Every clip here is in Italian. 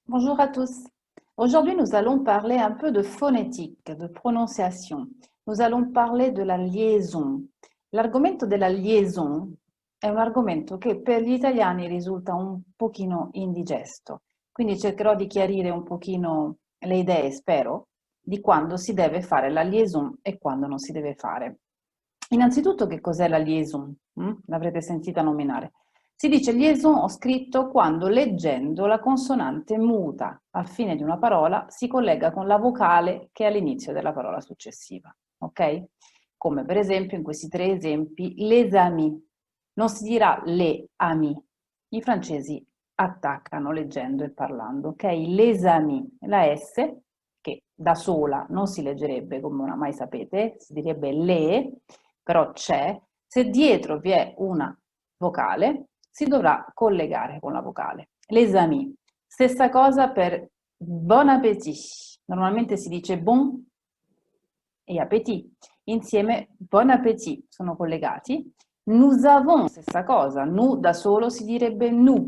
Bonjour à tous. Aujourd'hui, nous allons parler un peu de phonétique, de prononciation. Nous allons parler de la liaison. L'argomento della liaison è un argomento che per gli italiani risulta un pochino indigesto, quindi cercherò di chiarire un pochino le idee, spero, di quando si deve fare la liaison e quando non si deve fare. Innanzitutto, che cos'è la liaison? L'avrete sentita nominare. Si dice liaison, ho scritto, quando leggendo la consonante muta al fine di una parola si collega con la vocale che è all'inizio della parola successiva, ok? Come per esempio in questi tre esempi, les amis. Non si dirà les amis. I francesi attaccano leggendo e parlando, ok? Les amis, la S, che da sola non si leggerebbe come oramai sapete, si direbbe le, però c'è. Se dietro vi è una vocale, si dovrà collegare con la vocale. Les amis. Stessa cosa per bon appétit. Normalmente si dice bon e appétit. Insieme bon appétit sono collegati. Nous avons, stessa cosa. Nous da solo si direbbe nous.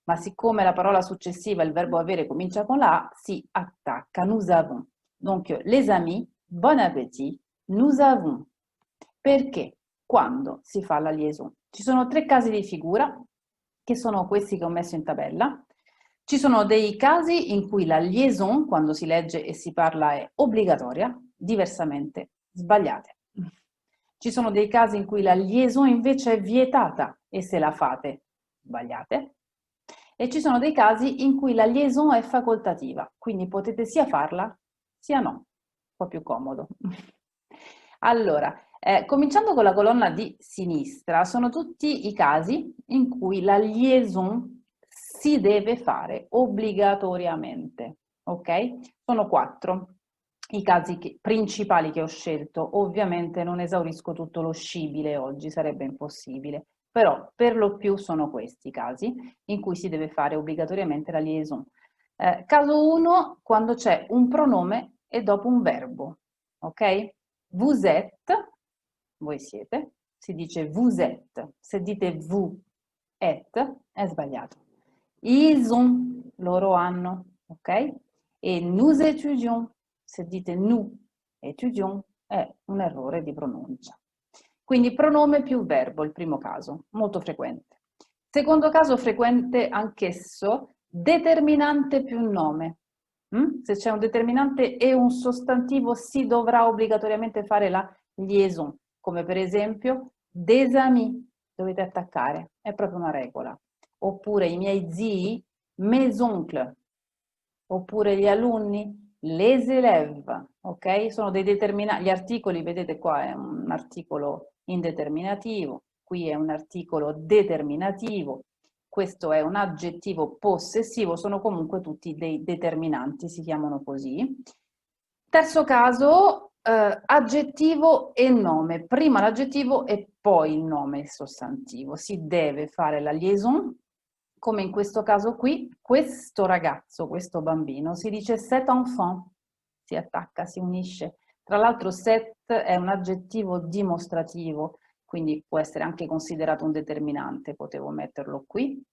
Ma siccome la parola successiva, il verbo avere, comincia con la A, si attacca. Nous avons. Donc, les amis, bon appétit, nous avons. Perché? Quando si fa la liaison? Ci sono tre casi di figura, che sono questi che ho messo in tabella. Ci sono dei casi in cui la liaison, quando si legge e si parla, è obbligatoria, diversamente sbagliate. Ci sono dei casi in cui la liaison invece è vietata e se la fate, sbagliate. E ci sono dei casi in cui la liaison è facoltativa, quindi potete sia farla sia no, un po' più comodo. Allora, cominciando con la colonna di sinistra, sono tutti i casi in cui la liaison si deve fare obbligatoriamente, ok? Sono quattro i casi principali che ho scelto. Ovviamente non esaurisco tutto lo scibile oggi, sarebbe impossibile, però per lo più sono questi i casi in cui si deve fare obbligatoriamente la liaison. Caso 1, quando c'è un pronome e dopo un verbo, ok? Vous êtes, voi siete, si dice vous êtes. Se dite vous êtes, è sbagliato. Ils ont, loro hanno, ok? E nous étudions, se dite nous étudions, è un errore di pronuncia. Quindi pronome più verbo, il primo caso, molto frequente. Secondo caso frequente anch'esso, determinante più nome. Se c'è un determinante e un sostantivo si dovrà obbligatoriamente fare la liaison, come per esempio des amis, dovete attaccare, è proprio una regola. Oppure i miei zii, mes oncles, oppure gli alunni, les élèves, ok? Sono dei determinati, gli articoli, vedete qua è un articolo indeterminativo, qui è un articolo determinativo, questo è un aggettivo possessivo, sono comunque tutti dei determinanti, si chiamano così. Terzo caso, aggettivo e nome, prima l'aggettivo e poi il nome, il sostantivo. Si deve fare la liaison, come in questo caso qui, questo ragazzo, questo bambino, si dice cet enfant, si attacca, si unisce. Tra l'altro cet è un aggettivo dimostrativo, quindi può essere anche considerato un determinante, potevo metterlo qui.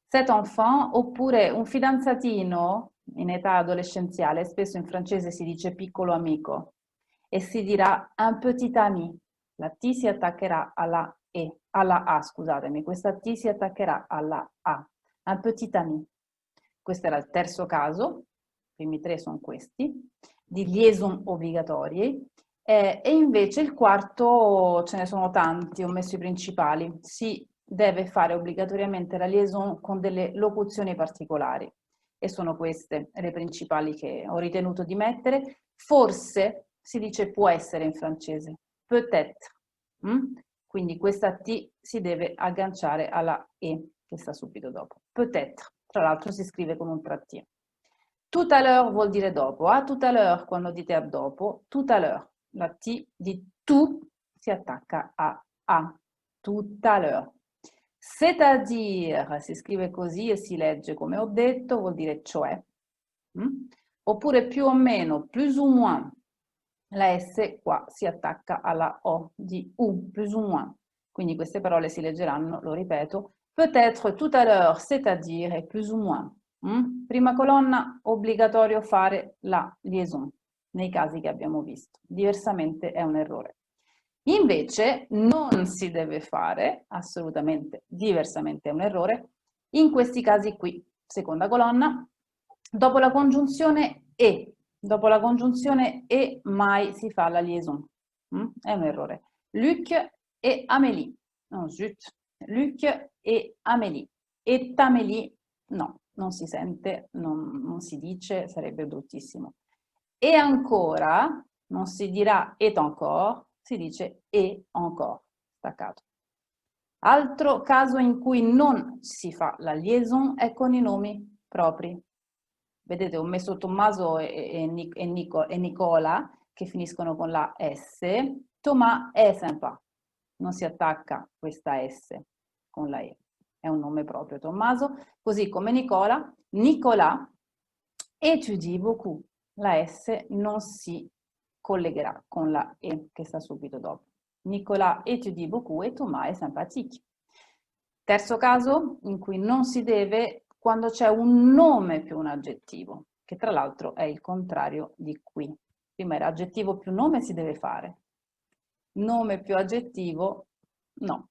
Cet enfant, oppure un fidanzatino in età adolescenziale, spesso in francese si dice piccolo amico, e si dirà un petit ami. La T si attaccherà alla E, alla A, scusatemi, questa T si attaccherà alla A. Un petit ami. Questo era il terzo caso, i primi tre sono questi, di liaison obbligatorie. E invece il quarto, ce ne sono tanti, ho messo i principali, si deve fare obbligatoriamente la liaison con delle locuzioni particolari e sono queste le principali che ho ritenuto di mettere. Forse si dice può essere in francese, peut-être, quindi questa T si deve agganciare alla E che sta subito dopo, peut-être, tra l'altro si scrive con un trattino. Tout à l'heure vuol dire dopo, a tout à l'heure quando dite a dopo, tout à l'heure, la T di tu si attacca a, tout à l'heure. C'est-à-dire, si scrive così e si legge come ho detto, vuol dire cioè. Oppure più o meno, plus ou moins, la S qua si attacca alla O di U, plus ou moins. Quindi queste parole si leggeranno, lo ripeto, peut-être, tout à l'heure, c'est-à-dire e plus ou moins. Prima colonna, obbligatorio fare la liaison, nei casi che abbiamo visto. Diversamente è un errore. Invece non si deve fare, assolutamente, diversamente è un errore, in questi casi qui. Seconda colonna, dopo la congiunzione e. Dopo la congiunzione e mai si fa la liaison. È un errore. Luc e Amélie. Non, zut. Luc e Amélie. Et Amélie, no, non si sente, non si dice, sarebbe bruttissimo. E ancora, non si dirà et encore, si dice et encore, staccato. Altro caso in cui non si fa la liaison è con i nomi propri. Vedete, ho messo Tommaso e Nicola, che finiscono con la S. Thomas è sympa. Non si attacca questa S con la E. È un nome proprio, Tommaso. Così come Nicola. Nicolas étudie beaucoup. La S non si collegherà con la E che sta subito dopo. Nicolas étudie beaucoup e Thomas è sympathique. Terzo caso in cui non si deve quando c'è un nome più un aggettivo, che tra l'altro è il contrario di qui. Prima era aggettivo più nome, si deve fare. Nome più aggettivo, no.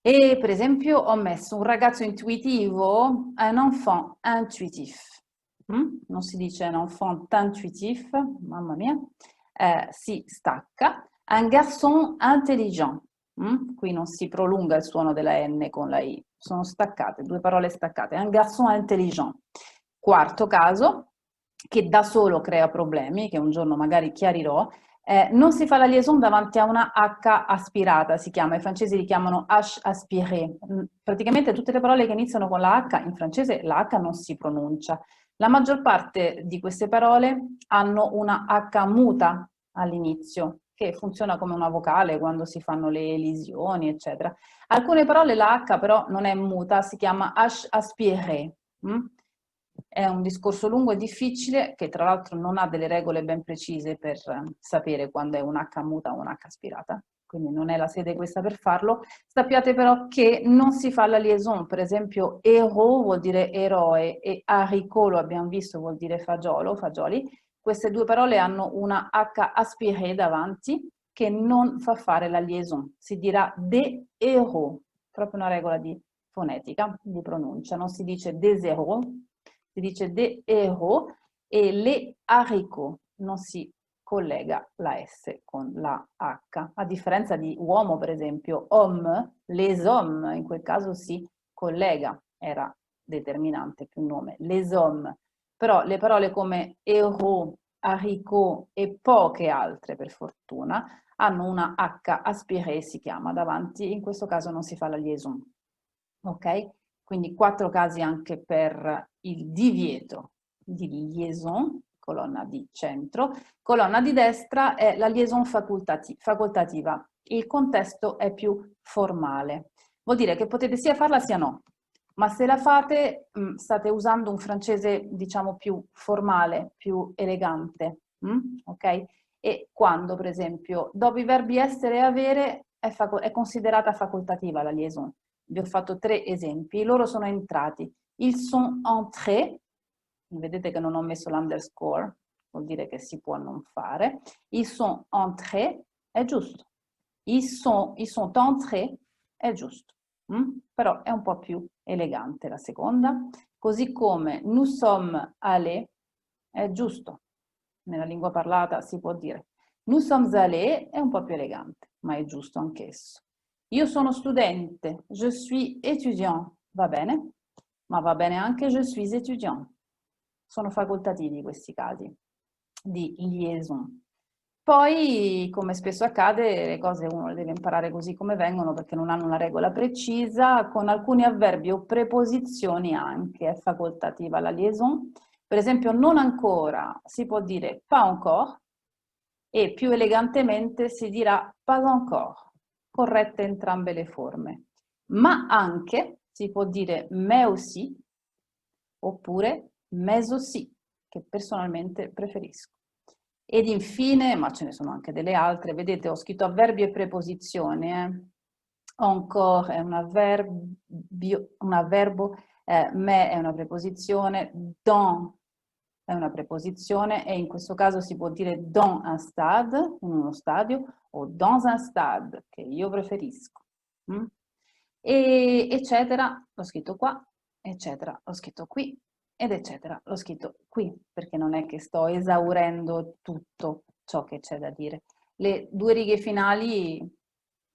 E per esempio ho messo un ragazzo intuitivo, un enfant intuitif. Non si dice un enfant intuitif, mamma mia, si stacca. Un garçon intelligent. Qui non si prolunga il suono della N con la I, sono staccate, due parole staccate. Un garçon intelligent. Quarto caso, che da solo crea problemi, che un giorno magari chiarirò, non si fa la liaison davanti a una H aspirata, si chiama, i francesi li chiamano H aspiré. Praticamente tutte le parole che iniziano con la H, in francese la H non si pronuncia. La maggior parte di queste parole hanno una H muta all'inizio, che funziona come una vocale quando si fanno le elisioni, eccetera. Alcune parole la H però non è muta, si chiama H aspiré. È un discorso lungo e difficile che tra l'altro non ha delle regole ben precise per sapere quando è un H muta o un H aspirata, quindi non è la sede questa per farlo. Sappiate però che non si fa la liaison, per esempio héros vuol dire eroe e haricot, lo abbiamo visto, vuol dire fagiolo, fagioli. Queste due parole hanno una H aspirée davanti che non fa fare la liaison, si dirà des héros, proprio una regola di fonetica, di pronuncia, non si dice des héros, si dice des héros e les haricots non si collega la S con la H, a differenza di uomo per esempio, homme, les hommes, in quel caso si collega, era determinante più nome, les hommes, però le parole come héros, haricot e poche altre per fortuna hanno una H aspirée, si chiama, davanti, in questo caso non si fa la liaison, ok? Quindi 4 casi anche per il divieto di liaison, colonna di centro. Colonna di destra è la liaison facoltativa. Il contesto è più formale. Vuol dire che potete sia farla sia no, ma se la fate state usando un francese diciamo più formale, più elegante, ok? E quando per esempio dopo i verbi essere e avere è considerata facoltativa la liaison. Vi ho fatto 3 esempi, loro sono entrati. Ils sont entrés, vedete che non ho messo l'underscore, vuol dire che si può non fare. Ils sont entrés, è giusto. Ils sont entrés, è giusto. Però è un po' più elegante la seconda. Così come nous sommes allés, è giusto. Nella lingua parlata si può dire. Nous sommes allés è un po' più elegante, ma è giusto anch'esso. Io sono studente, je suis étudiant, va bene? Ma va bene anche je suis étudiant. Sono facoltativi questi casi di liaison. Poi, come spesso accade, le cose uno le deve imparare così come vengono perché non hanno una regola precisa, con alcuni avverbi o preposizioni anche è facoltativa la liaison. Per esempio, non ancora si può dire pas encore e più elegantemente si dirà pas encore. Corrette entrambe le forme, ma anche si può dire mais aussi oppure mais aussi, che personalmente preferisco. Ed infine, ma ce ne sono anche delle altre, vedete ho scritto avverbi e preposizioni. Encore è un avverbo, mais è una preposizione, dans è una preposizione e in questo caso si può dire dans un stade, in uno stadio, o dans un stade, che io preferisco. E eccetera, l'ho scritto qua, eccetera, l'ho scritto qui, ed eccetera, l'ho scritto qui, perché non è che sto esaurendo tutto ciò che c'è da dire. Le 2 righe finali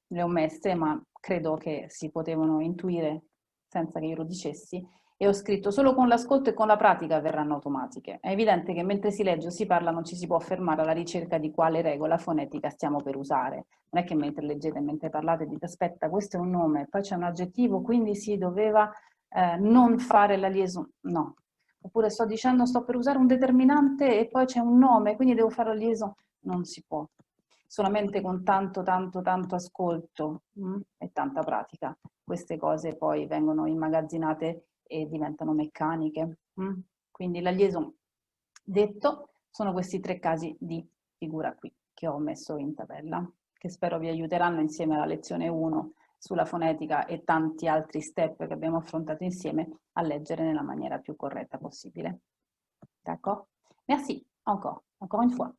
le ho messe, ma credo che si potevano intuire senza che io lo dicessi, e ho scritto solo con l'ascolto e con la pratica verranno automatiche. È evidente che mentre si legge o si parla non ci si può fermare alla ricerca di quale regola fonetica stiamo per usare. Non è che mentre leggete, mentre parlate dite aspetta, questo è un nome, poi c'è un aggettivo, quindi si doveva non fare la liaison. No. Oppure sto dicendo sto per usare un determinante e poi c'è un nome, quindi devo fare la liaison. Non si può. Solamente con tanto ascolto e tanta pratica queste cose poi vengono immagazzinate e diventano meccaniche. Quindi la liaison, detto, sono questi 3 casi di figura qui che ho messo in tabella, che spero vi aiuteranno insieme alla lezione 1 sulla fonetica e tanti altri step che abbiamo affrontato insieme a leggere nella maniera più corretta possibile. D'accord? Merci encore une fois.